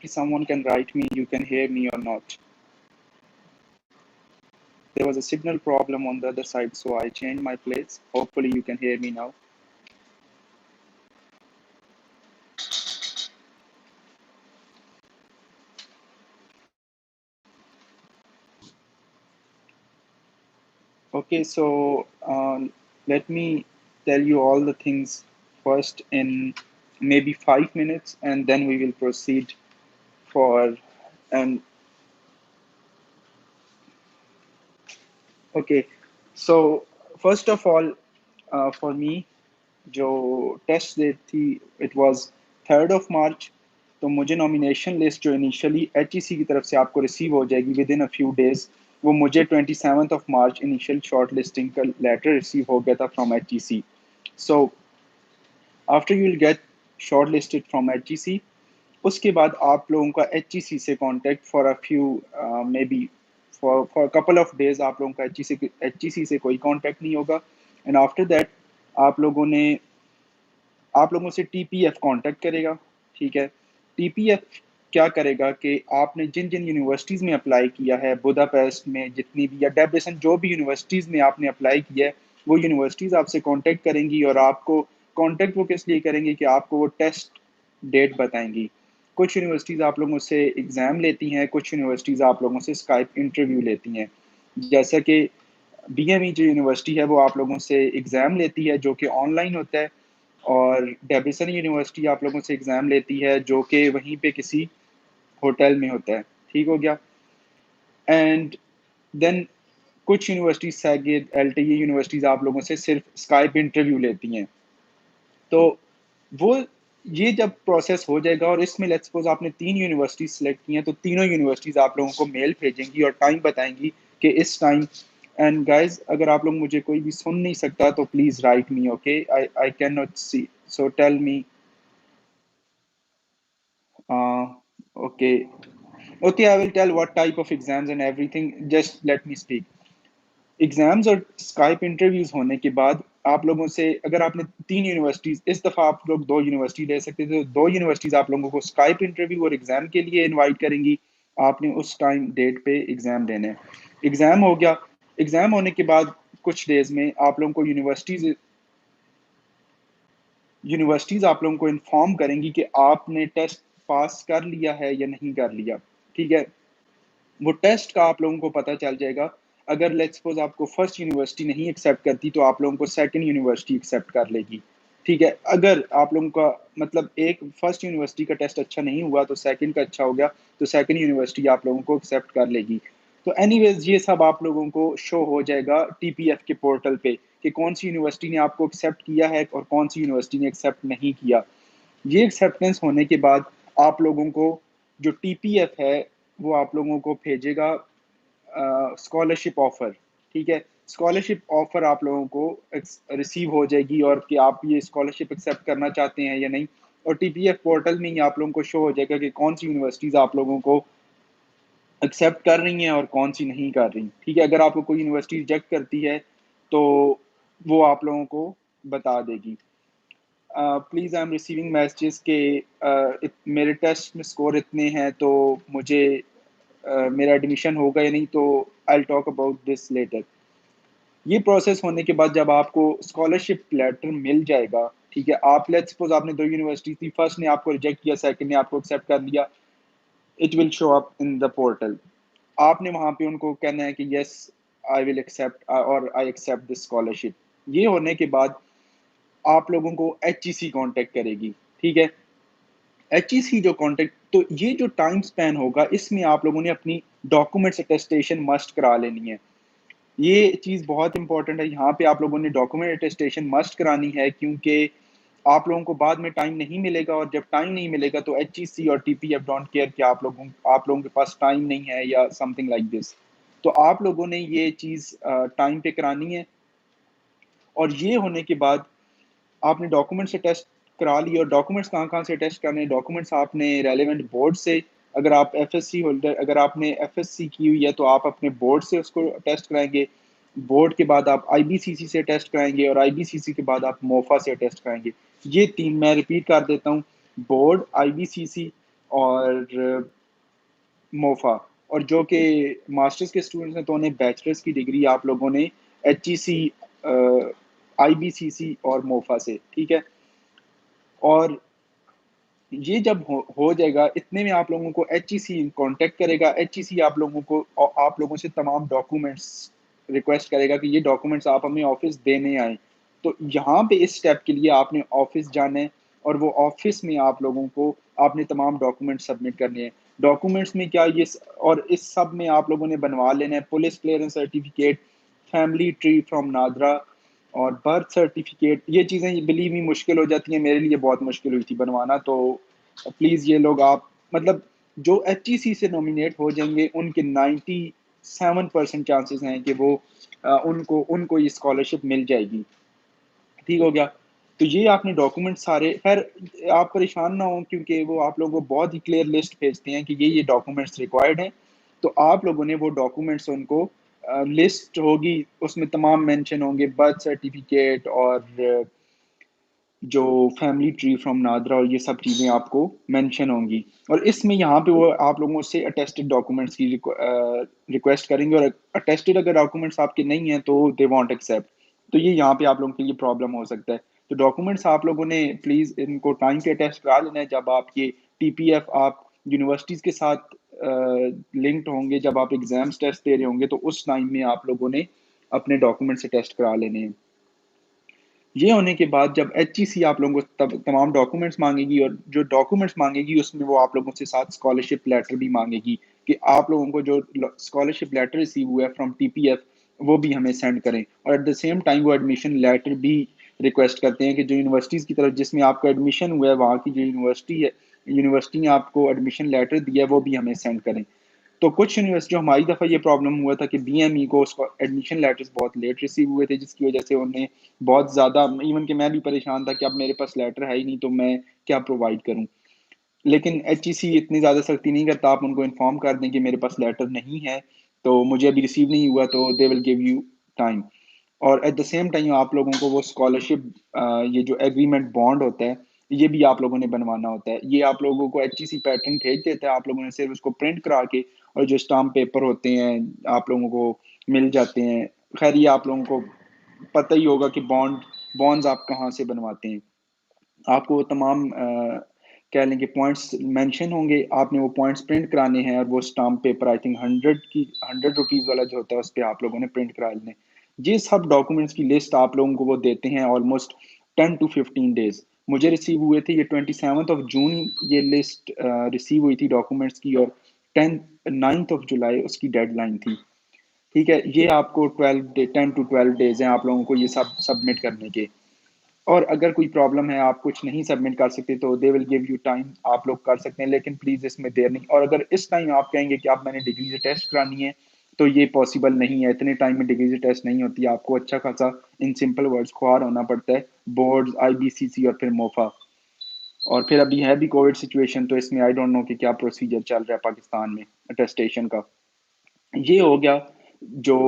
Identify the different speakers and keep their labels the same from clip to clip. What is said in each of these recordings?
Speaker 1: someone can write me, you can hear me or not. There was a signal problem on the other side, so I changed my place. Hopefully you can hear me now. Okay, so let me tell you all the things first in maybe 5 minutes, and then we will proceed for and okay. So first of all, for me, जो test date थी it was 3rd of March. तो मुझे nomination list जो initially HEC की तरफ से आपको receive हो जाएगी with in a few days, वो मुझे 27th of March initial short listing का लेटर रिसीव हो गया था from HEC. So after you will get short listed from HEC, उसके बाद आप लोगों का HEC से contact for a few may be for couple of days आप लोगों का HEC से कोई कॉन्टेक्ट नहीं होगा. एंड आफ्टर दैट आप लोगों से TPF कांटेक्ट करेगा. ठीक है, TPF क्या करेगा कि आपने जिन जिन यूनिवर्सिटीज़ में अप्लाई किया है, बुदापेस्ट में जितनी भी या डेब्रेसन जो भी यूनिवर्सिटीज़ में आपने अप्लाई किया है, वो यूनिवर्सिटीज़ आपसे कांटेक्ट करेंगी और आपको कांटेक्ट वो किस लिए करेंगी कि आपको वो टेस्ट डेट बताएंगी. कुछ यूनिवर्सिटीज़ आप लोगों से एग्ज़ाम लेती हैं, कुछ यूनिवर्सिटीज़ आप लोगों से स्काइप इंटरव्यू लेती हैं. जैसा कि BME जो यूनिवर्सिटी है वो आप लोगों से एग्ज़ाम लेती है जो कि ऑनलाइन होता है, और डेविसन यूनिवर्सिटी आप लोगों से एग्ज़ाम लेती है जो कि वहीं पे किसी होटल में होता है. ठीक हो गया. एंड देन कुछ यूनिवर्सिटीज सैगिद LTE यूनिवर्सिटीज़ आप लोगों से सिर्फ स्काइप इंटरव्यू लेती हैं. तो वो ये जब प्रोसेस हो जाएगा और इसमें लेट्स सपोज आपने 3 यूनिवर्सिटीज सेलेक्ट की हैं, तो तीनों यूनिवर्सिटीज़ आप लोगों को मेल भेजेंगी और टाइम बताएंगी कि इस टाइम. एंड गाइज अगर आप लोग मुझे कोई भी सुन नहीं सकता तो please write me. Okay, I can not see, so tell me. Okay. Okay, I will tell what type of exams and everything. Just let me speak. Exams और स्काइप इंटरव्यूज होने के बाद आप लोगों से, अगर आपने 3 यूनिवर्सिटीज, इस दफ़ा आप लोग 2 यूनिवर्सिटी ले सकते थे, तो 2 यूनिवर्सिटीज आप लोगों को स्काइप इंटरव्यू और एग्जाम के लिए इनवाइट करेंगी. आपने उस टाइम डेट पे एग्जाम देना है. एग्जाम हो गया. एग्जाम होने के बाद कुछ डेज में आप लोगों को यूनिवर्सिटीज़ आप लोगों को इन्फॉर्म करेंगी कि आपने टेस्ट पास कर लिया है या नहीं कर लिया. ठीक है, वो टेस्ट का आप लोगों को पता चल जाएगा. अगर लेट्स सपोज आपको फर्स्ट यूनिवर्सिटी नहीं एक्सेप्ट करती तो आप लोगों को सेकंड यूनिवर्सिटी एक्सेप्ट कर लेगी. ठीक है, अगर आप लोगों का मतलब एक फर्स्ट यूनिवर्सिटी का टेस्ट अच्छा नहीं हुआ तो सेकंड का अच्छा हो गया, तो सेकंड यूनिवर्सिटी आप लोगों को एक्सेप्ट कर लेगी. तो एनीवेज ये सब आप लोगों को शो हो जाएगा TPF के पोर्टल पे कि कौन सी यूनिवर्सिटी ने आपको एक्सेप्ट किया है और कौन सी यूनिवर्सिटी ने एक्सेप्ट नहीं किया. ये एक्सेप्टेंस होने के बाद आप लोगों को जो TPF है वो आप लोगों को भेजेगा स्कॉलरशिप ऑफर. ठीक है, स्कॉलरशिप ऑफर आप लोगों को रिसीव हो जाएगी और कि आप ये स्कॉलरशिप एक्सेप्ट करना चाहते हैं या नहीं. और TPF पोर्टल में ही आप लोगों को शो हो जाएगा कि कौन सी यूनिवर्सिटीज़ आप लोगों को एक्सेप्ट कर रही हैं और कौन सी नहीं कर रही. ठीक है, अगर आपको कोई यूनिवर्सिटी रिजेक्ट करती है तो वो आप लोगों को बता देगी. Please I am receiving messages के मेरे टेस्ट में स्कोर इतने हैं तो मुझे मेरा एडमिशन होगा या नहीं, तो I will talk about this later. ये प्रोसेस होने के बाद जब आपको स्कॉलरशिप लेटर मिल जाएगा, ठीक है, आप लेट्स सपोज आपने 2 यूनिवर्सिटी थी, फर्स्ट ने आपको रिजेक्ट किया, सेकंड ने आपको एक्सेप्ट कर लिया, it will show up in the portal. आपने वहां पे उनको कहना है कि यस आई विल एक्सेप्ट और आई एक्सेप्ट दिस स्कॉलरशिप. ये होने के बाद आप लोगों को HEC कांटेक्ट करेगी. ठीक है, HEC जो कांटेक्ट, तो ये जो टाइम स्पैन होगा इसमें आप लोगों ने अपनी डॉक्यूमेंट्स अटेस्टेशन मस्ट करा लेनी है. ये चीज़ बहुत इंपॉर्टेंट है. यहाँ पे आप लोगों ने डॉक्यूमेंट अटेस्टेशन मस्ट करानी है क्योंकि आप लोगों को बाद में टाइम नहीं मिलेगा, और जब टाइम नहीं मिलेगा तो HEC और TPF डोंट केयर कि आप लोगों के पास टाइम नहीं है या समथिंग लाइक दिस. तो आप लोगों ने ये चीज़ टाइम पे करानी है. और ये होने के बाद आपने डॉक्यूमेंट से टेस्ट करा ली. और डॉक्यूमेंट्स कहाँ कहाँ से टेस्ट करने हैं? डॉक्यूमेंट्स आपने रेलेवेंट बोर्ड से, अगर आप FSC होल्डर, अगर आपने FSC की हुई है तो आप अपने बोर्ड से उसको टेस्ट कराएंगे. बोर्ड के बाद आप IBCC से टेस्ट कराएंगे और IBCC के बाद आप मोफा से टेस्ट कराएंगे. ये 3 मैं रिपीट कर देता हूँ: बोर्ड, IBCC اور موفا، اور جو کہ ماسٹرز کے اسٹوڈنٹس ہیں تو انہیں بیچلرس کی ڈگری آپ لوگوں نے HEC، IBCC اور موفا سے، ٹھیک ہے. اور یہ جب ہو جائے گا، اتنے میں آپ لوگوں کو HEC کانٹیکٹ کرے گا. HEC آپ لوگوں کو آپ لوگوں سے تمام ڈاکومنٹس ریکویسٹ کرے گا کہ یہ ڈاکومنٹس آپ ہمیں آفس دینے آئیں. تو یہاں پہ اس اسٹیپ کے لیے آپ نے آفس جانا ہے، اور وہ آفس میں آپ لوگوں کو آپ نے تمام ڈاکومنٹس سبمٹ کرنے ہیں. ڈاکومنٹس میں کیا یہ اور اس سب میں آپ لوگوں نے بنوا لینا ہے police clearance certificate, family tree from NADRA اور برتھ سرٹیفکیٹ. یہ چیزیں بلیو می مشکل ہو جاتی ہیں، میرے لیے بہت مشکل ہوئی تھی بنوانا. تو پلیز یہ لوگ آپ مطلب جو HEC سے نومینیٹ ہو جائیں گے ان کے 97% چانسز ہیں کہ وہ ان کو یہ اسکالرشپ مل جائے گی. ٹھیک ہو گیا. تو یہ آپ نے ڈاکومنٹ سارے، خیر آپ پریشان نہ ہوں کیونکہ وہ آپ لوگوں کو بہت ہی کلیئر لسٹ بھیجتے ہیں کہ یہ ڈاکومنٹس ریکوائرڈ ہیں. تو آپ لوگوں نے وہ ڈاکومنٹس ان کو لسٹ ہوگی، اس میں تمام مینشن ہوں گے، برتھ سرٹیفکیٹ اور جو فیملی ٹری فرام نادرا اور یہ سب چیزیں آپ کو مینشن ہوں گی. اور اس میں یہاں پہ وہ آپ لوگوں سے اٹیسٹڈ ڈاکومنٹس کی ریکویسٹ کریں گے، اور اٹیسٹڈ اگر ڈاکومنٹس آپ کے نہیں ہیں تو دے وانٹ ایکسیپٹ. تو یہ یہاں پہ آپ لوگوں کے لیے پرابلم ہو سکتا ہے. تو ڈاکومنٹس آپ لوگوں نے پلیز ان کو ٹائم پہ اٹیسٹ کرا لینا ہے. جب آپ یہ TPF آپ یونیورسٹیز کے ساتھ لنکڈ ہوں گے، جب آپ ایگزامس ٹیسٹ دے رہے ہوں گے، تو اس ٹائم میں آپ لوگوں نے اپنے ڈاکومنٹ سے ٹیسٹ کرا لینے ہیں. یہ ہونے کے بعد جب HEC آپ لوگوں کو تمام ڈاکومنٹس مانگے گی، اور جو ڈاکومنٹس مانگے گی اس میں وہ آپ لوگوں سے ساتھ اسکالرشپ لیٹر بھی مانگے گی کہ آپ لوگوں کو جو اسکالرشپ لیٹر ریسیو ہوا ہے فرام TPF وہ بھی ہمیں سینڈ کریں. اور ایٹ دا سیم ٹائم وہ ایڈمیشن لیٹر بھی ریکویسٹ کرتے ہیں کہ جو یونیورسٹیز کی طرف جس میں آپ کا ایڈمیشن ہوا ہے وہاں کی جو یونیورسٹی نے آپ کو ایڈمیشن لیٹر دیا ہے وہ بھی ہمیں سینڈ کریں. تو کچھ یونیورسٹی ہماری دفعہ یہ پرابلم ہوا تھا کہ BME کو اس کو ایڈمیشن لیٹرز بہت لیٹ ریسیو ہوئے تھے، جس کی وجہ سے انہیں بہت زیادہ، ایون کہ میں بھی پریشان تھا کہ اب میرے پاس لیٹر ہے ہی نہیں تو میں کیا پرووائڈ کروں. لیکن HEC اتنی زیادہ سختی نہیں کرتا، آپ ان کو انفارم کر دیں کہ میرے پاس لیٹر نہیں ہے تو مجھے ابھی ریسیو نہیں ہوا، تو دے ول گیو یو ٹائم. اور ایٹ دا سیم ٹائم آپ لوگوں کو وہ اسکالرشپ یہ جو ایگریمنٹ بانڈ ہوتا ہے یہ بھی آپ لوگوں نے بنوانا ہوتا ہے. یہ آپ لوگوں کو HEC پیٹرن بھیج دیتا ہے، آپ لوگوں نے صرف اس کو پرنٹ کرا کے، اور جو اسٹامپ پیپر ہوتے ہیں آپ لوگوں کو مل جاتے ہیں. خیر یہ آپ لوگوں کو پتہ ہی ہوگا کہ بانڈز آپ کہاں سے بنواتے ہیں. آپ کو وہ تمام کہہ لیں کہ پوائنٹس مینشن ہوں گے، آپ نے وہ پوائنٹس پرنٹ کرانے ہیں، اور وہ stamp paper I think 100 rupees والا جو ہوتا ہے اس پہ آپ لوگوں نے پرنٹ کرا لینے. یہ سب ڈاکومنٹس کی لسٹ آپ لوگوں کو وہ دیتے ہیں آلموسٹ 10 to 15 days. مجھے ریسیو ہوئے تھے یہ 27 جون یہ لسٹ ریسیو ہوئی تھی ڈاکومنٹس کی، اور 9 جولائی اس کی ڈیڈ لائن تھی. ٹھیک ہے. یہ آپ کو 10 to 12 days ہیں آپ لوگوں کو یہ سب سبمٹ کرنے کے. اور اگر کوئی پرابلم ہے آپ کچھ نہیں سبمٹ کر سکتے تو دے ول گیو یو ٹائم، آپ لوگ کر سکتے ہیں، لیکن پلیز اس میں دیر نہیں. اور اگر اس ٹائم آپ کہیں گے کہ آپ میں نے ڈگری سے ٹیسٹ کرانی ہے تو یہ پاسبل نہیں ہے. اتنے ٹائم میں ڈگری سے ٹیسٹ نہیں ہوتی، آپ کو اچھا خاصا ان سمپل ورڈز خوار ہونا پڑتا ہے، بورڈز، IBCC اور پھر موفا. اور پھر ابھی ہے بھی کووڈ سچویشن، تو اس میں آئی ڈونٹ نو کہ کیا پروسیجر چل رہا ہے پاکستان میں اٹیسٹیشن کا. یہ ہو گیا جو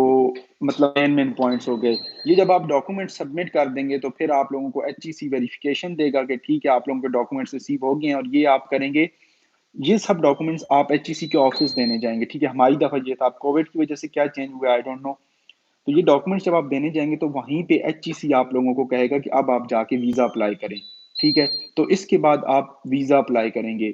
Speaker 1: مطلب مین پوائنٹس ہو گئے. یہ جب آپ ڈاکومنٹ سبمٹ کر دیں گے تو پھر آپ لوگوں کو HEC ویریفیکیشن دے گا کہ ٹھیک ہے آپ لوگوں کے ڈاکومنٹس ریسیو ہو گئے ہیں، اور یہ آپ کریں گے. یہ سب ڈاکومنٹس آپ HEC کے آفس دینے جائیں گے. ٹھیک ہے. ہماری دفعہ یہ تھا، اب کووڈ کی وجہ سے کیا چینج ہوا ہے آئی ڈونٹ نو. تو یہ ڈاکومنٹس جب آپ دینے جائیں گے تو وہیں پہ HEC آپ لوگوں کو کہے گا کہ اب آپ جا کے ویزا اپلائی کریں. ٹھیک ہے. تو اس کے بعد آپ ویزا اپلائی کریں گے.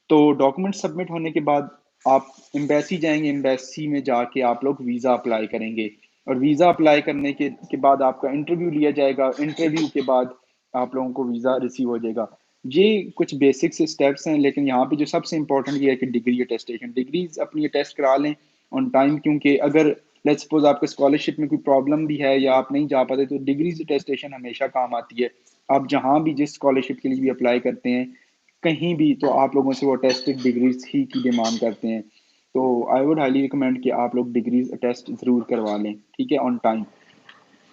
Speaker 1: تو ڈاکومنٹ سبمٹ ہونے کے بعد آپ ایمبیسی جائیں گے، ایمبیسی میں جا کے آپ لوگ ویزا اپلائی کریں گے. اور ویزا اپلائی کرنے کے بعد آپ کا انٹرویو لیا جائے گا. انٹرویو کے بعد آپ لوگوں کو ویزا ریسیو ہو جائے گا. یہ کچھ بیسکس اسٹیپس ہیں، لیکن یہاں پہ جو سب سے امپورٹنٹ یہ ہے کہ ڈگری اٹیسٹیشن، ڈگریز اپنی اٹیسٹ کرا لیں آن ٹائم. کیونکہ اگر لیٹس سپوز آپ کو اسکالرشپ میں کوئی پرابلم بھی ہے یا آپ نہیں جا پاتے تو ڈگریز اٹیسٹیشن ہمیشہ کام آتی ہے. آپ جہاں بھی جس اسکالرشپ کے لیے بھی اپلائی کرتے ہیں کہیں بھی، تو آپ لوگوں سے وہ اٹیسٹڈ ڈگریز ہی کی ڈیمانڈ کرتے ہیں. تو آئی ووڈ ہائیلی ریکمینڈ کہ آپ لوگ ڈگریز ٹیسٹ ضرور کروا لیں. ٹھیک ہے. On time.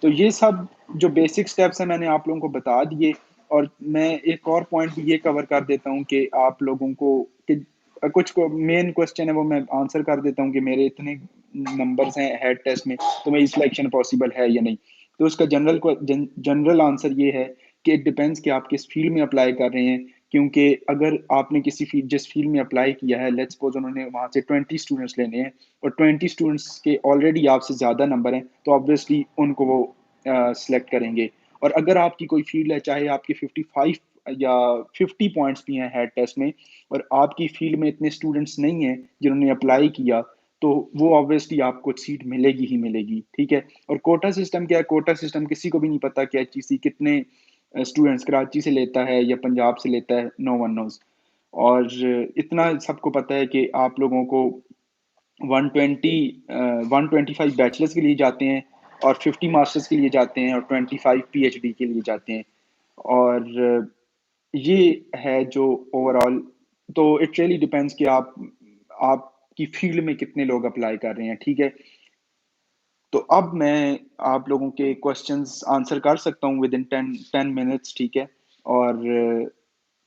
Speaker 1: تو یہ سب جو بیسک اسٹیپس ہیں میں نے آپ لوگوں کو بتا دیے. اور میں ایک اور پوائنٹ بھی یہ کور کر دیتا ہوں کہ آپ لوگوں کو کچھ مین کوشچن ہے وہ میں آنسر کر دیتا ہوں کہ میرے اتنے نمبرز ہیں ہیڈ ٹیسٹ میں تو میری سلیکشن پاسبل ہے یا نہیں. تو اس کا جنرل آنسر یہ ہے کہ اٹ ڈپینڈس کہ آپ کس فیلڈ میں اپلائی کر رہے ہیں. کیونکہ اگر آپ نے کسی فیلڈ جس فیلڈ میں اپلائی کیا ہے، لیٹس سپوز انہوں نے وہاں سے 20 اسٹوڈنٹس لینے ہیں اور 20 اسٹوڈنٹس کے آلریڈی آپ سے زیادہ نمبر ہیں، تو آبویسلی ان کو وہ سلیکٹ کریں گے. اور اگر آپ کی کوئی فیلڈ ہے، چاہے آپ کے 55 یا 50 پوائنٹس بھی ہیں ہیڈ ٹیسٹ میں، اور آپ کی فیلڈ میں اتنے اسٹوڈنٹس نہیں ہیں جنہوں نے اپلائی کیا، تو وہ آبویسلی آپ کو سیٹ ملے گی ہی ملے گی. ٹھیک ہے. اور کوٹا سسٹم کیا ہے؟ کوٹا سسٹم کسی کو بھی نہیں پتا کہ HEC کتنے اسٹوڈنٹس کراچی سے لیتا ہے یا پنجاب سے لیتا ہے. نو ون نوز. اور اتنا سب کو پتا ہے کہ آپ لوگوں کو 125 بیچلرس کے لیے جاتے ہیں اور 50 ماسٹرز کے لیے جاتے ہیں اور 25 PhD کے لیے جاتے ہیں. اور یہ ہے جو اوور آل. تو اٹ ریئلی ڈیپینڈس کہ آپ کی فیلڈ میں کتنے لوگ اپلائی کر رہے ہیں. ٹھیک ہے. تو اب میں آپ لوگوں کے کوشچنز آنسر کر سکتا ہوں ود ان 10 منٹس. ٹھیک ہے. اور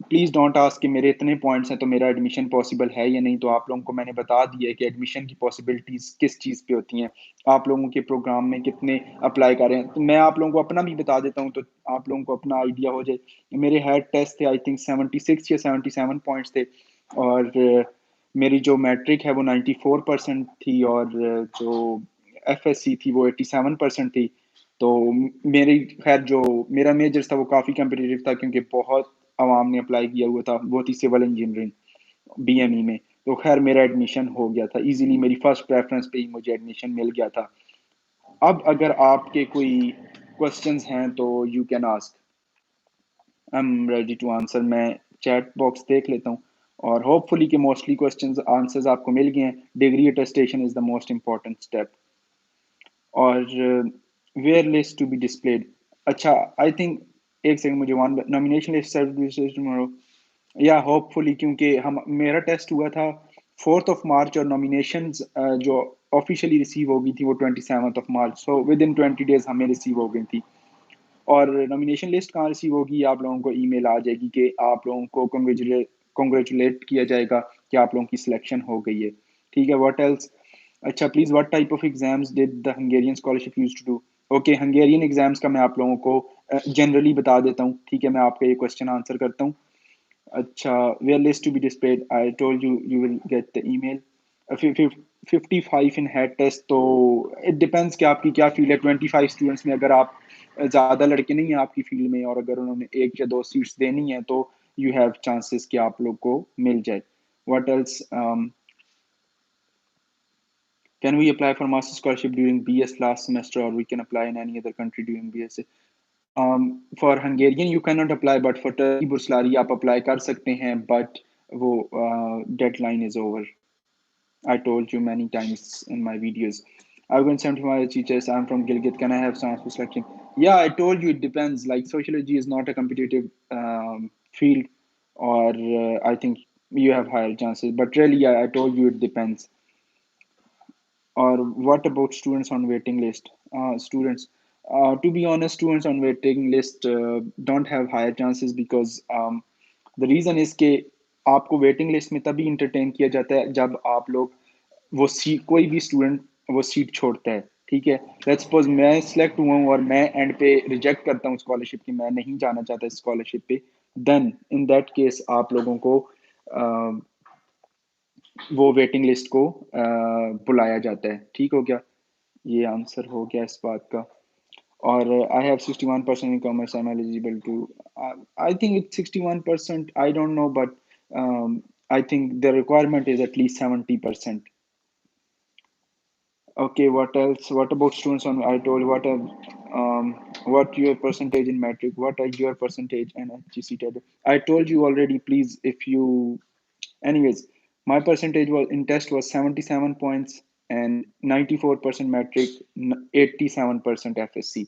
Speaker 1: پلیز ڈونٹ آسک کہ میرے اتنے پوائنٹس ہیں تو میرا ایڈمیشن پاسبل ہے یا نہیں. تو آپ لوگوں کو میں نے بتا دیا ہے کہ ایڈمیشن کی پاسبلٹیز کس چیز پہ ہوتی ہیں، آپ لوگوں کے پروگرام میں کتنے اپلائی کر رہے ہیں. تو میں آپ لوگوں کو اپنا بھی بتا دیتا ہوں تو آپ لوگوں کو اپنا آئیڈیا ہو جائے. میرے ہیڈ ٹیسٹ تھے آئی تھنک 76 یا 77 پوائنٹس تھے، اور میری جو میٹرک ہے وہ 94% تھی، اور جو FSC تھی وہ 87% تھی. تو میری خیر جو میرا میجر تھا وہ کافی کمپٹیٹیو تھا، کیونکہ بہت عوام نے اپلائی کیا ہوا تھا. وہ تھی سول انجینئرنگ BME میں. تو خیر میرا ایڈمیشن ہو گیا تھا ایزیلی، میری فرسٹ پریفرنس پہ ہی مجھے ایڈمیشن مل گیا تھا. اب اگر آپ کے کوئی کوشچنز ہیں تو you can ask. I am ready to answer. میں چیٹ باکس دیکھ لیتا ہوں، اور ہوپ فلی کہ موسٹلی کوشچنز آنسرز آپ کو مل گئے ہیں. Degree attestation is the most important step. اور where list to be displayed. اچھا آئی تھنک ایک سیکنڈ، مجھے نامینیشن لسٹ یا ہوپ فلی، کیونکہ میرا ٹیسٹ ہوا تھا 4 مارچ اور نامینیشنز جو آفیشیلی ریسیو ہو گئی تھی وہ 27 March. So with in 20 days ہمیں ریسیو ہو گئی تھی. اور نامینیشن لسٹ کہاں ریسیو ہوگی؟ آپ لوگوں کو ای میل آ جائے گی کہ آپ لوگوں کو کنگریچولیٹ کیا جائے گا کہ آپ لوگوں کی سلیکشن ہو گئی ہے. ٹھیک ہے. What else? اچھا please what type of exams did the Hungarian scholarship use to do. Okay, Hungarian exams کا میں آپ لوگوں کو جنرلی بتا دیتا ہوں. ٹھیک ہے. میں آپ کا یہ کوشچن آنسر کرتا ہوں. اچھا، where list to be displayed. I told you you will get the email. 55 in head test. تو اٹ ڈپینڈس کہ آپ کی کیا فیلڈ ہے. 25 اسٹوڈنٹس میں اگر آپ زیادہ لڑکے نہیں ہیں آپ کی فیلڈ میں، اور اگر انہوں نے 1 یا 2 سیٹس دینی ہیں، تو یو ہیو چانسز کہ آپ لوگ کو مل جائے. What else? Can we apply for master scholarship during BS last semester, or we can apply in any other country during BS? For Hungarian you cannot apply, but for Turkey Burslari آپ apply کر سکتے ہیں, but وہ deadline is over. I told you many times in my videos. I went 75 teachers. I'm from Gilgit. Can I have chance for selection? Yeah, I told you it depends. Like sociology is not a competitive field, or I think you have higher chances. But really, yeah, I told you it depends. Or what about students on waiting list? To be honest, students on waiting list don't have higher chances, because the reason is کہ آپ کو waiting list میں تبھی entertain کیا جاتا ہے جب آپ لوگ وہ سیٹ، کوئی بھی اسٹوڈنٹ وہ سیٹ چھوڑتا ہے. ٹھیک ہے. لیٹس سپوز میں سلیکٹ ہوا ہوں اور میں اینڈ پہ ریجیکٹ کرتا ہوں اسکالرشپ کی، میں نہیں جانا چاہتا اسکالرشپ پہ، دین ان دیٹ کیس آپ لوگوں کو وہ ویٹنگ لسٹ کو بلایا جاتا ہے. ٹھیک ہو گیا. یہ آنسر ہو گیا اس بات کا. اور I have 61% in commerce. I'm eligible to. I think it's 61%. I don't know, but I think the requirement is at least 70%. Okay, what else? What about students on? I told what your percentage in metric? What are your percentage and HGC? I told you already. Please, if you, anyways, my percentage was in test was 77 points and 94% metric, 87% FSC.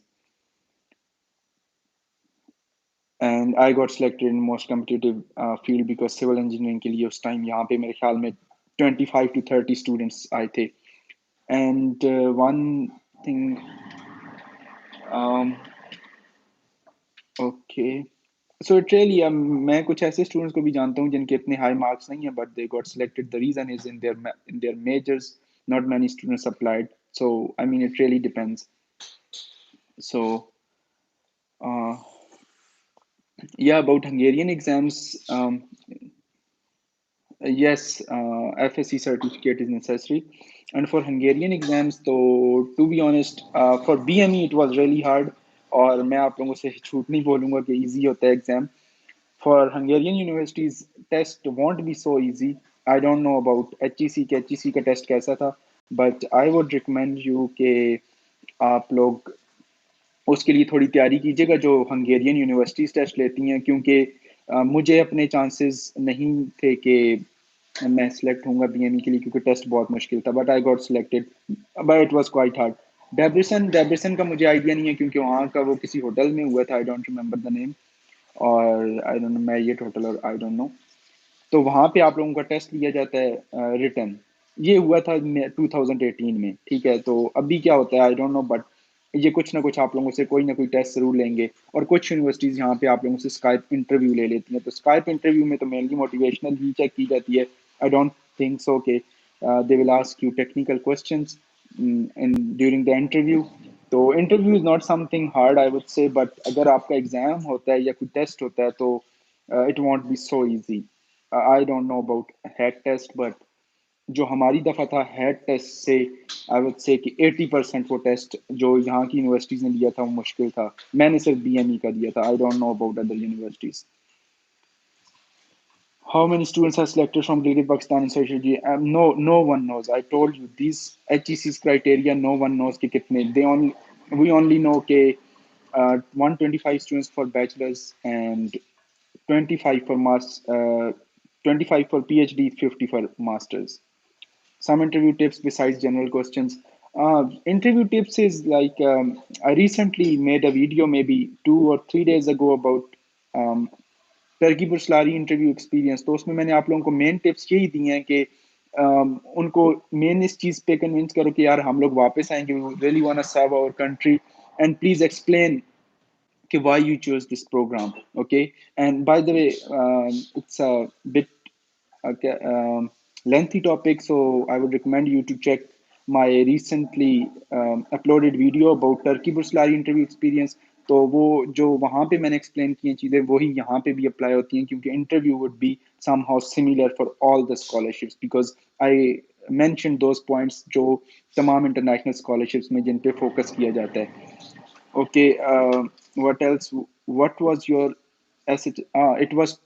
Speaker 1: And I got selected in most competitive field because civil engineering کے لیے اس time یہاں پہ میرے خیال میں 25 to 30 students آئے تھے. And one thing, okay, so it really میں کچھ ایسے اسٹوڈنٹس کو بھی جانتا ہوں جن کے اتنے ہائی مارکس نہیں ہیں, but they got selected. The reason is in their majors not many students applied. So I mean it really depends. So Yeah, about Hungarian exams, yes, FSC certificate is necessary. And for Hungarian exams, so to be honest, for BME it was really hard. और मैं आप लोगों से झूठ नहीं बोलूँगा कि easy होता है exam. For Hungarian universities, test won't be so easy. I don't know about HEC के HEC का test कैसा था, but I would recommend you कि आप लोग उसके लिए थोड़ी तैयारी कीजिएगा जो हंगेरियन यूनिवर्सिटीज़ टेस्ट लेती हैं, क्योंकि मुझे अपने चांसेस नहीं थे कि मैं सिलेक्ट होऊंगा बीएमई के लिए, क्योंकि टेस्ट बहुत मुश्किल था, but I got selected, but it was quite hard. Debrecen का मुझे आइडिया नहीं है, क्योंकि वहाँ का वो किसी होटल में हुआ था, I don't remember the name, और I don't know Marriott hotel, और आई डोंट नो। तो वहाँ पे आप लोगों का टेस्ट लिया जाता है रिटर्न। ये हुआ था 2018 में, ठीक है। तो अभी क्या होता है आई डोंट नो, बट ये कुछ ना कुछ आप लोगों से कोई ना कोई टेस्ट जरूर लेंगे। और कुछ यूनिवर्सिटीज़ यहाँ पे आप लोगों से स्काइप इंटरव्यू ले लेती हैं, तो स्काइप इंटरव्यू में तो मेनली मोटिवेशनल ही चेक की जाती है। आई डोंट थिंक सो के they will ask you technical questions in during the interview. तो interview is not something hard I would say, but अगर आपका एग्ज़ाम होता है या कोई टेस्ट होता है तो it won't be so easy. I don't know about hack test, but जो हमारी दफ़ा था हैक टेस्ट से आई वुड से कि 80% वो टेस्ट जो यहाँ की यूनिवर्सिटीज़ ने लिया था वो मुश्किल था। मैंने सिर्फ बीएमई का दिया था, I don't know about other universities. How many students are selected from Gilgit Pakistan in sociology? No one knows. I told you these HEC's criteria. No one knows कि कितने. We only know कि 125 students for bachelors and 25 for 25 for PhD, 50 for masters. Some interview tips besides general questions. Interview tips is like I recently made a video maybe 2 or 3 days ago about um, Turkey Burslari interview experience. तो उसमें मैंने आप लोगों को main tips यही दिए हैं कि उनको मेन इस चीज़ पे कन्विंस करो कि यार हम लोग वापस आएंगे, we really want to serve our country, and please explain कि why you chose this program. Okay, and by the way, it's a bit okay, lengthy topic, so I would recommend you to check my recently uploaded video about Turkey Burslari interview experience. तो वो जो वहाँ पे मैंने explain की चीज़ें वही यहाँ पे भी अप्लाई होती हैं, क्योंकि interview would be somehow similar for all the scholarships, because I mentioned those points जो तमाम इंटरनेशनल scholarships में जिन पे फोकस किया जाता है। Okay, what else? What was your asset? It was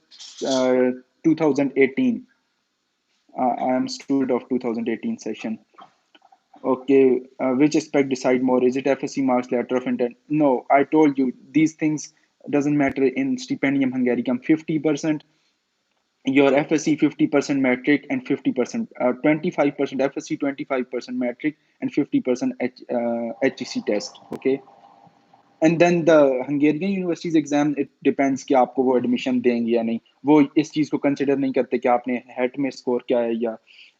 Speaker 1: 2018. I am student of 2018 session. Okay, which aspect decide more? Is it FSC marks, letter of intent? No, I told you these things doesn't matter in Stipendium Hungaricum. 50% your FSC, 50% metric, and 50% 25% FSC, 25% metric, and 50% HEC test. Okay, and then the Hungarian universities exam it depends कि आपको वो admission देंगे या नहीं। वो इस चीज़ को consider नहीं करते कि आपने हेट में स्कोर क्या है या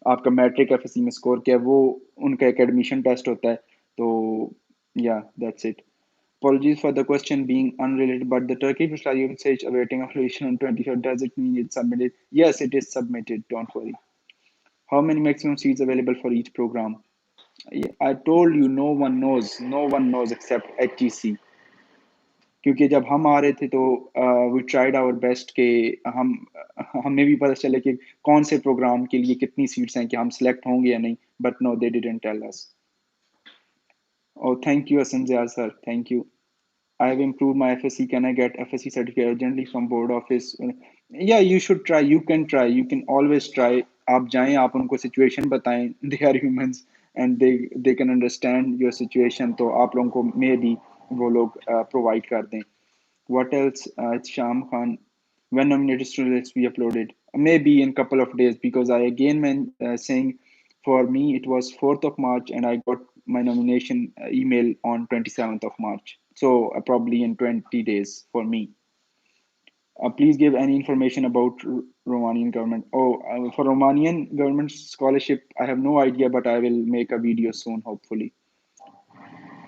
Speaker 1: आपका मैट्रिक एफएससी में स्कोर क्या है, वो उनका एक एडमिशन टेस्ट होता है। तो या that's it. Apologies for the question being unrelated, but the Turkish study research awaiting affiliation on 23rd, does it mean it's submitted? Yes, it is submitted, don't worry. How many maximum seats available for each program? I told you no one knows except HEC. क्योंकि जब हम आ रहे थे तो we tried our best कि हम हमें भी पता चले कि कौन से प्रोग्राम के लिए कितनी सीट्स हैं, कि हम सिलेक्ट होंगे या नहीं, but no they didn't tell us. Oh, thank you, Asanjay sir. Thank you. I have improved my FSC. Can I get FSC certificate urgently from board office? Yeah, you should try. You can try. You can always try. आप जाएं, आप उनको situation बताएं. They are humans and they can understand your situation. तो आप लोगों को maybe वो लोग provide कर दें. What else? It's Sham Khan. When nominated students be uploaded? Maybe in couple of days, because I again saying for me it was 4th of March and I got my nomination email on 27th of March. So probably in 20 days for me. Please give any information about Romanian government. Oh, for Romanian government scholarship, I have no idea, but I will make a video soon, hopefully.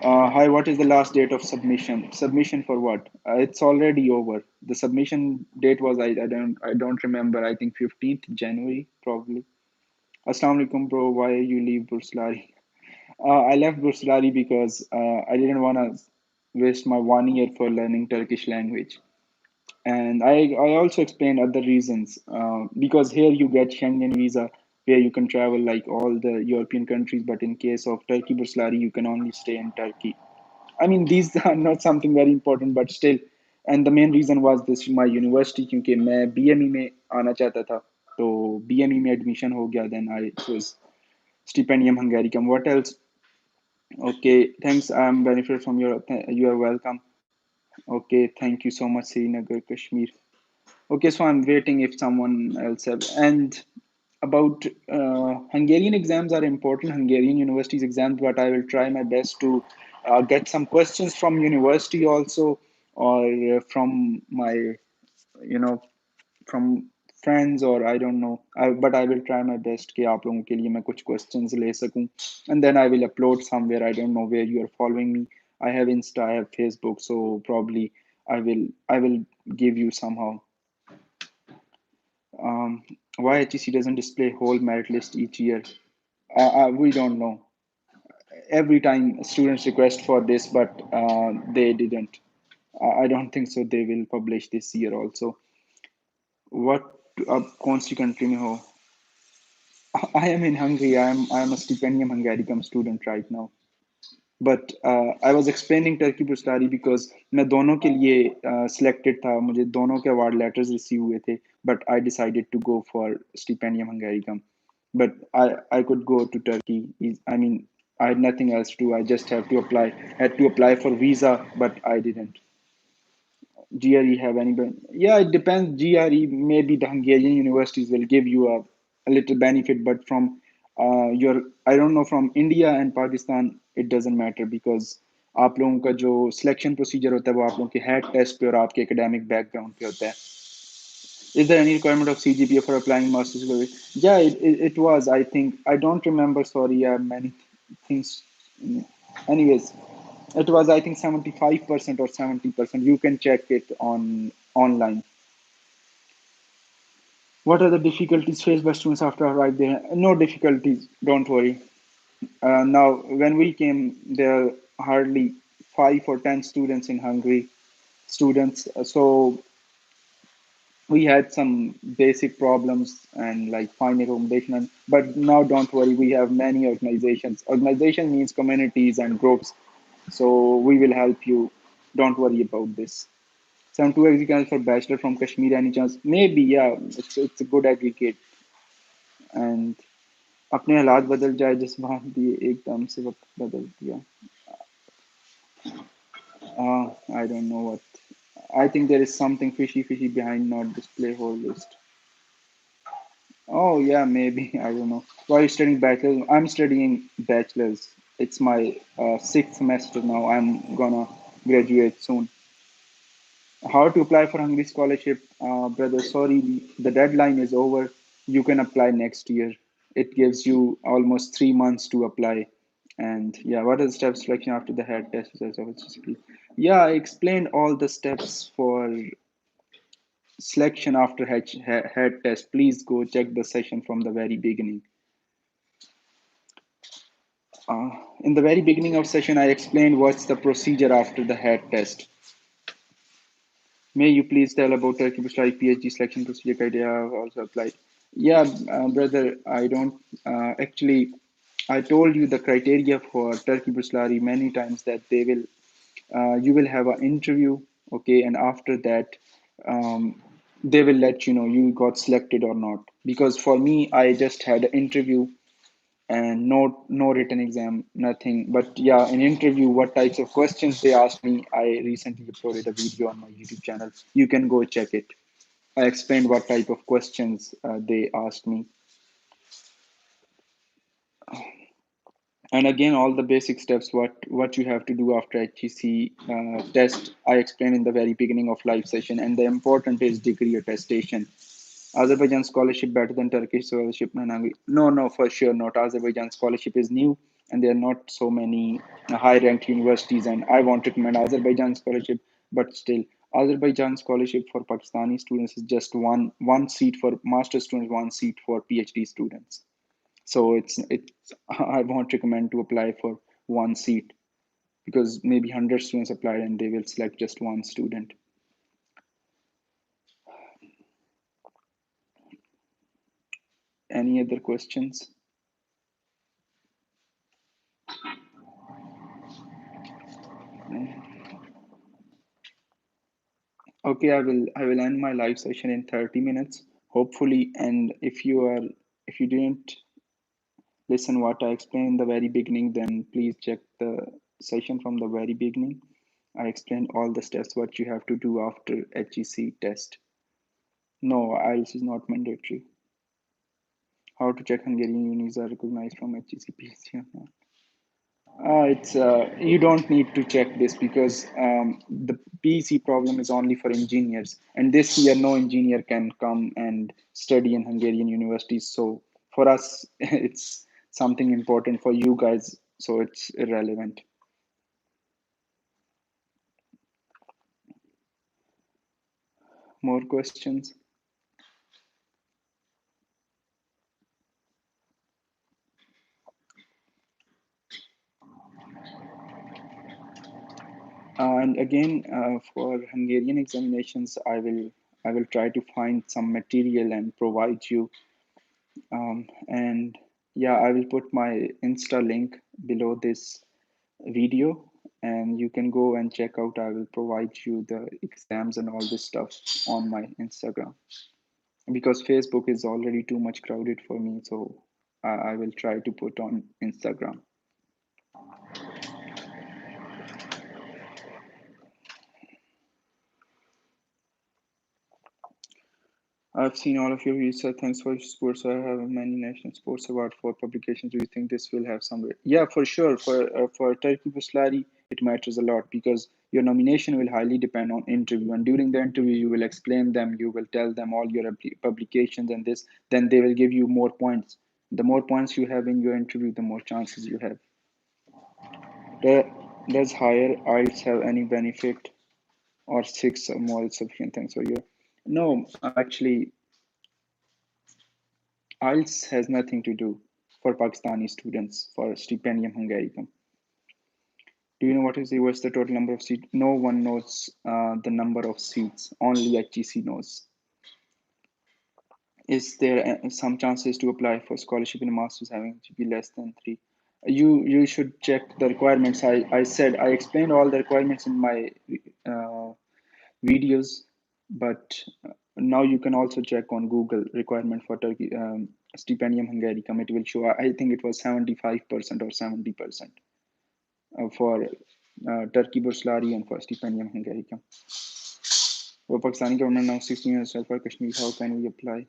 Speaker 1: Hi, what is the last date of submission? Submission for what? It's already over. The submission date was I don't remember. I think 15th January probably. Assalamu alaikum, bro. Why you leave Burslari? I left Burslari because I didn't want to waste my 1 year for learning Turkish language. And I also explained other reasons, because here you get Schengen visa where you can travel like all the European countries, but in case of Turkey Burslari, you can only stay in Turkey. I mean, these are not something very important, but still. And the main reason was this, my university, क्योंकि मैं BME में आना चाहता था, तो BME में admission हो गया, then I chose Stipendium Hungaricum. What else? Okay, thanks. I'm benefit from your. You are welcome. Okay, thank you so much, Srinagar, Kashmir. Okay, so I'm waiting if someone else have. And about Hungarian exams are important, Hungarian universities exams, but I will try my best to get some questions from university also, or from my, you know, from friends, or I don't know. But I will try my best कि आप लोगों के लिए मैं कुछ questions ले सकूं. And then I will upload somewhere. I don't know where you are following me. I have Insta, I have Facebook, so probably I will give you somehow. Um, why HEC doesn't display whole merit list each year? We don't know. Every time students request for this, but they didn't. I don't think so. They will publish this year also. What कौन सी country में हो? I am in Hungary. I am a Stipendium Hungaricum student right now. But I was explaining Turkey Bursari because मैं दोनों के लिए selected था. मुझे दोनों के award letters receive हुए थे. But I decided to go for Stipendium Hungaricum. But I could go to Turkey. I mean, I had nothing else to do. I just have to apply. Had to apply for visa, but I didn't. GRE have any? Yeah, it depends. GRE, maybe the Hungarian universities will give you a little benefit, but from your, I don't know, from India and Pakistan, it doesn't matter because आप लोगों का जो selection procedure होता है वो आप लोगों के हेड टेस्ट पे और आपके एकेडमिक बैकग्राउंड पे होता है. Is there any requirement of CGPA for applying master's degree? Yeah, it was. I think I don't remember. Sorry, many things. Anyways, it was, I think, 75% or 70%. You can check it on online. What are the difficulties faced by students after arrive there? No difficulties. Don't worry. Now, when we came, there are hardly 5 or 10 students in Hungary. Students. So we had some basic problems and like finding accommodation, but now don't worry, we have many organizations. Organization means communities and groups, so we will help you. Don't worry about this. Some two exams for bachelor from Kashmir, any chance? Maybe, yeah, it's a good aggregate. And अपने हालात बदल जाए जिस बात दिए एकदम से वक्त बदल दिया. I don't know what. I think there is something fishy behind not display whole list. Oh yeah, maybe. I don't know. Why are you studying bachelor's? I'm studying bachelor's. It's my sixth semester now. I'm gonna graduate soon. How to apply for Hungary scholarship, brother? Sorry, the deadline is over. You can apply next year. It gives you almost 3 months to apply. And yeah, what are the steps selection after the head test? Yeah, I explained all the steps for selection after head test. Please go check the session from the very beginning. In the very beginning of session, I explained what's the procedure after the head test. May you please tell about Turkey Bushlight PhD selection procedure criteria also applied? Yeah, brother, I don't actually. I told you the criteria for Turkey Buslari many times that they will, you will have an interview, okay, and after that, they will let you know you got selected or not. Because for me, I just had an interview and no written exam, nothing. But yeah, in interview, what types of questions they asked me, I recently uploaded a video on my YouTube channel. You can go check it. I explained what type of questions they asked me. And again, all the basic steps, what you have to do after HEC test, I explained in the very beginning of live session. And the important is degree attestation. Azerbaijan scholarship better than Turkish scholarship? No, for sure not. Azerbaijan scholarship is new, and there are not so many high-ranked universities. And I won't recommend Azerbaijan scholarship, but still, Azerbaijan scholarship for Pakistani students is just one seat for master students, one seat for PhD students. So it's I won't recommend to apply for one seat because maybe 100 students applied and they will select just one student. Any other questions? Okay, I will end my live session in 30 minutes, hopefully. And if you didn't listen what I explained in the very beginning, then please check the session from the very beginning. I explained all the steps what you have to do after HEC test. No, IELTS is not mandatory. How to check Hungarian unis are recognized from HEC? It's you don't need to check this because the PEC problem is only for engineers, and this year no engineer can come and study in Hungarian universities. So for us, it's something important. For you guys, so it's irrelevant. More questions? And again, for Hungarian examinations, I will try to find some material and provide you. And yeah, I will put my Insta link below this video, and you can go and check out. I will provide you the exams and all this stuff on my Instagram because Facebook is already too much crowded for me. So I will try to put on Instagram. I've seen all of your research. Thanks for your support. So I have many national sports award for publications. Do you think this will have some? Yeah, for sure. For Turkey Buslari, it matters a lot because your nomination will highly depend on interview. And during the interview, you will explain them. You will tell them all your publications and this. Then they will give you more points. The more points you have in your interview, the more chances you have. Does higher IELTS have any benefit, or six or more is sufficient? Thanks for your. No, actually, IELTS has nothing to do for Pakistani students for Stipendium Hungaricum. Do you know what's the total number of seats? No one knows the number of seats. Only HEC knows. Is there some chances to apply for scholarship in a master's having GP less than 3? You should check the requirements. I explained all the requirements in my uh, videos, but now you can also check on Google requirement for Turkey Stipendium Hungaricum. It will show. I think it was 75% or 70% for Turkey Burslari and for Stipendium Hungaricum. For Pakistani government now 16 years for Kashmir. How can we apply?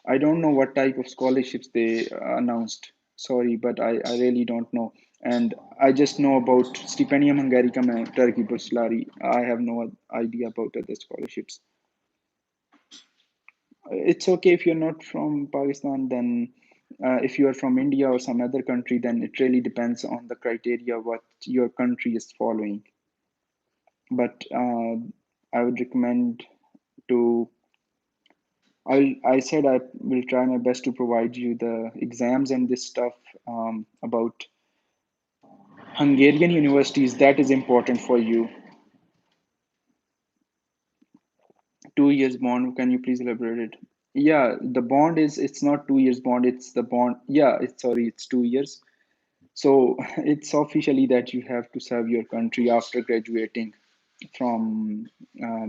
Speaker 1: I don't know what type of scholarships they announced. Sorry, but I really don't know. And I just know about Stipendium Hungaricum and Turkey Burslari. I have no idea about other scholarships. It's okay if you're not from Pakistan, then if you are from India or some other country, then it really depends on the criteria what your country is following. But I would recommend to. I said I will try my best to provide you the exams and this stuff about Hungarian universities. That is important for you. 2 years bond. Can you please elaborate it? Yeah, the bond is it's not 2 years bond. It's the bond. Yeah, it's 2 years. So it's officially that you have to serve your country after graduating from uh,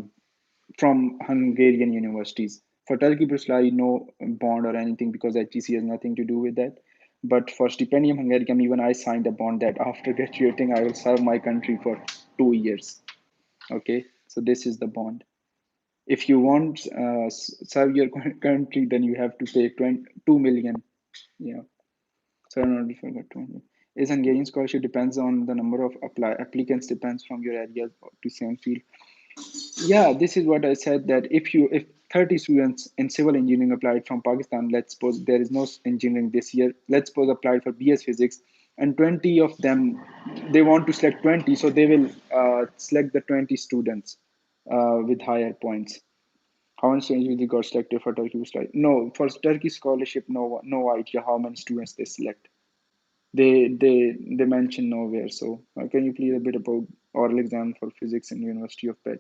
Speaker 1: from Hungarian universities. For Turkey Burslai, no bond or anything because HEC has nothing to do with that. But for Stipendium Hungaricum, even I signed a bond that after graduating, I will serve my country for 2 years. Okay, so this is the bond. If you want serve your country, then you have to pay 2 million. Yeah. So I don't know if I got 20. Is Hungarian scholarship depends on the number of applicants depends from your area to same field. Yeah, this is what I said that if 30 students in civil engineering applied from Pakistan, let's suppose there is no engineering this year, let's suppose applied for BS physics, and 20 of them they want to select 20, so they will select the 20 students with higher points. How many students will got selected for Turkey? No, for Turkey scholarship, no idea how many students they select. They mention nowhere. So can you please a bit about oral exam for physics in University of Pet?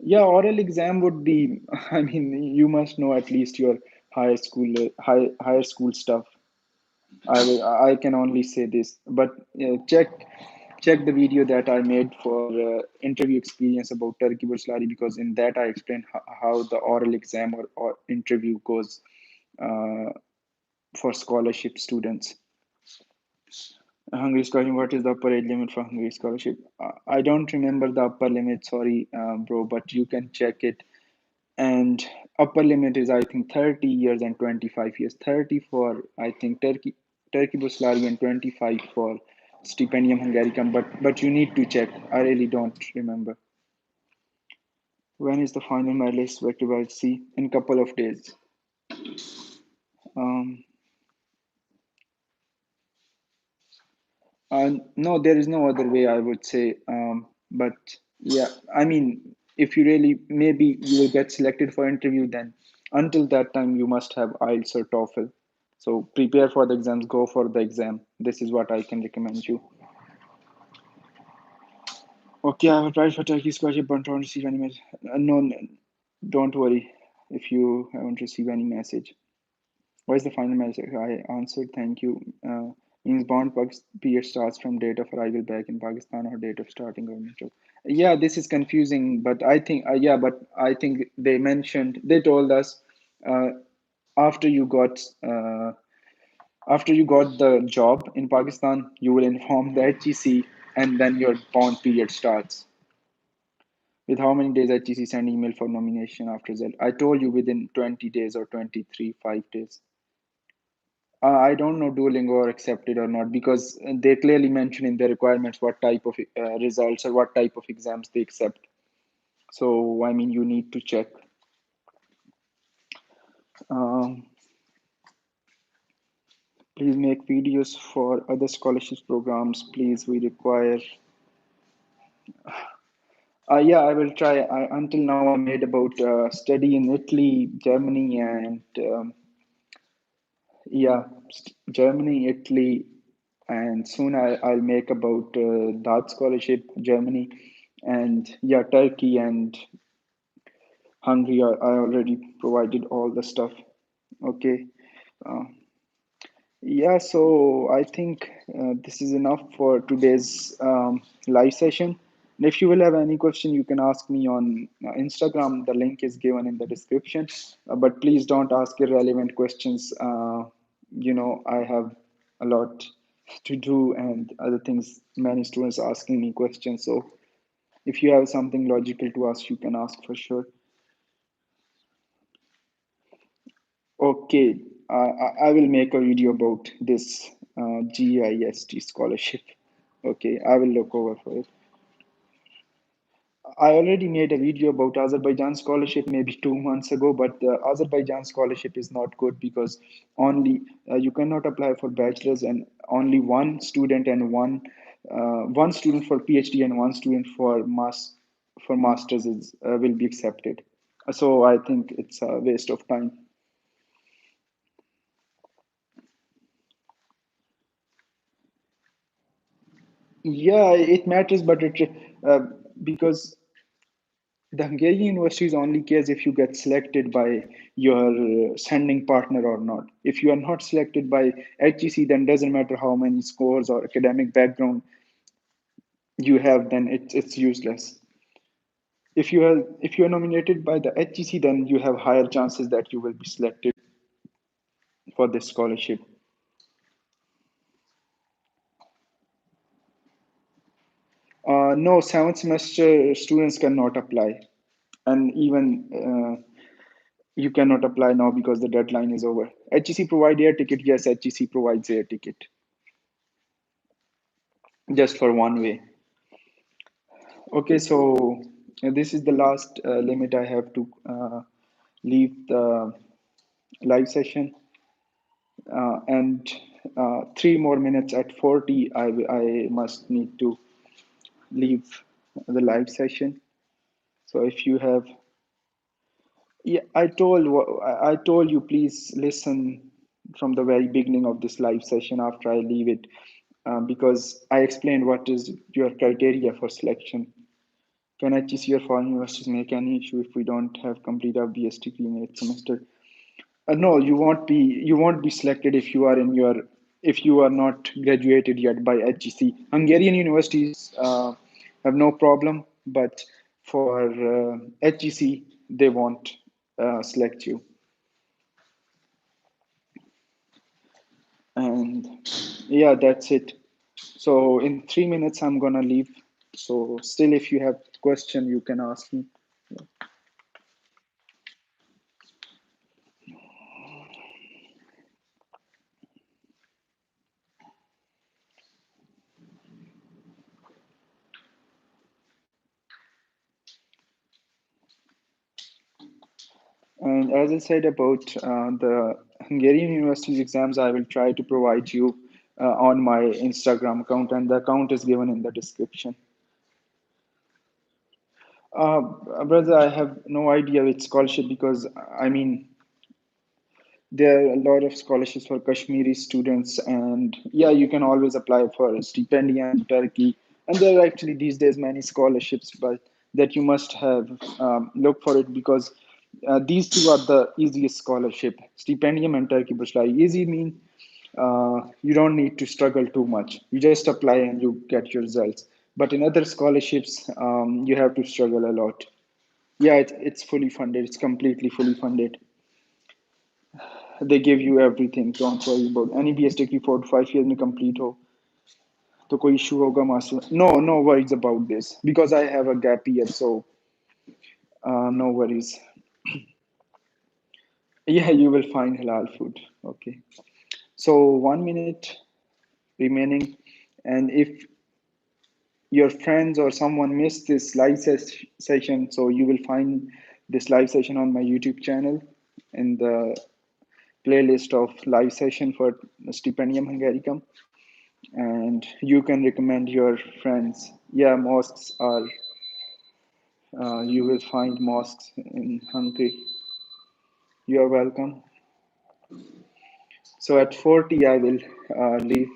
Speaker 1: Yeah, oral exam would be, I mean, you must know at least your higher school stuff. I can only say this, but check the video that I made for interview experience about Turkey Burslari, because in that I explain how the oral exam or interview goes uh, for scholarship students. Hungary scholarship. What is the upper age limit for Hungary scholarship? I don't remember the upper limit. Sorry, bro, but you can check it. And upper limit is I think 30 years and 25 years. 30 for I think Turkey Buslari and 25 for Stipendium Hungaricum. But you need to check. I really don't remember. When is the final medal expected by C? In couple of days. Um, no, there is no other way, I would say. But yeah, I mean, if you really, maybe you will get selected for interview, then until that time, you must have IELTS or TOEFL. So prepare for the exams, go for the exam. This is what I can recommend you. Okay, I have applied for Turkey scholarship, but don't receive any message. No, don't worry if you haven't received any message. What is the final message? I answered, thank you. Means bond period starts from date of arrival back in Pakistan or date of starting government job. Yeah, this is confusing, but I think, but I think they told us uh, after you got after you got the job in Pakistan, you will inform the HEC, and then your bond period starts. With how many days HEC send email for nomination after result? I told you within 20 days or 23, 5 days. I don't know Duolingo are accepted or not, because they clearly mention in their requirements what type of results or what type of exams they accept. So, I mean, you need to check. Um, Please make videos for other scholarships programs. Please, we require. Yeah, I will try. Until now, I made about study in Italy, Germany, and yeah, Germany, Italy, and soon I'll make about that scholarship, Germany, and yeah, Turkey and Hungary. I already provided all the stuff. Okay. Uh, yeah, so I think this is enough for today's live session. And if you will have any question, you can ask me on Instagram. The link is given in the description. But please don't ask irrelevant questions. I have a lot to do and other things. Many students asking me questions. So if you have something logical to ask, you can ask for sure. Okay, I will make a video about this GIST scholarship. Okay, I will look over for it. I already made a video about Azerbaijan scholarship maybe 2 months ago, but the Azerbaijan scholarship is not good because only you cannot apply for bachelor's, and only one student for PhD and one student for masters is will be accepted. So I think it's a waste of time. Yeah, it matters, but uh, because the Hungarian universities only cares if you get selected by your sending partner or not. If you are not selected by HEC, then doesn't matter how many scores or academic background you have, then it's useless. If you are nominated by the HEC, then you have higher chances that you will be selected for this scholarship. No, seventh semester students cannot apply, and even you cannot apply now because the deadline is over. HEC provide air ticket. Yes, HEC provides air ticket just for one way. Okay, so this is the last limit I have to leave the live session, and 3 more minutes at 40. I must need to leave the live session. So if you have, yeah, I told you, please listen from the very beginning of this live session after I leave it, because I explained what is your criteria for selection. Can HEC or foreign universities make any issue if we don't have complete our BS degree in 8th semester? No, you won't be selected if you are in your if you are not graduated yet by HEC. Hungarian universities have no problem, but for HEC they won't select you. And yeah, that's it. So in 3 minutes I'm gonna leave. So still, if you have question, you can ask me. And as I said about the Hungarian universities exams, I will try to provide you on my Instagram account, and the account is given in the description. Uh, Brother, I have no idea which scholarship because I mean there are a lot of scholarships for Kashmiri students, and yeah, you can always apply for a stipendium in Turkey. And there are actually these days many scholarships, but that you must have look for it because these two are the easiest scholarship, stipendium and Turkey Bursary. Easy mean you don't need to struggle too much. You just apply and you get your results. But in other scholarships, you have to struggle a lot. Yeah, it's fully funded. It's completely fully funded. They give you everything. Don't worry about any BS degree 4 to 5 years में complete हो तो कोई issue होगा master. No worries about this because I have a gap year, so no worries. Yeah, you will find halal food. Okay. So 1 minute remaining, and if your friends or someone missed this session, so you will find this live session on my YouTube channel in the playlist of live session for Stipendium Hungaricum, and you can recommend your friends. Yeah, mosques are, you will find mosques in Hungary. You are welcome. So at 40, I will leave.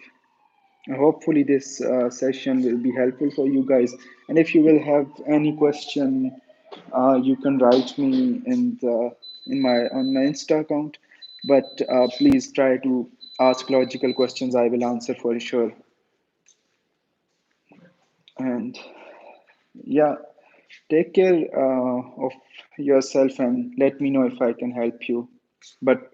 Speaker 1: Hopefully, this session will be helpful for you guys. And if you will have any question, you can write me in my on my Insta account. But please try to ask logical questions. I will answer for sure. And yeah, take care of yourself and let me know if I can help you. But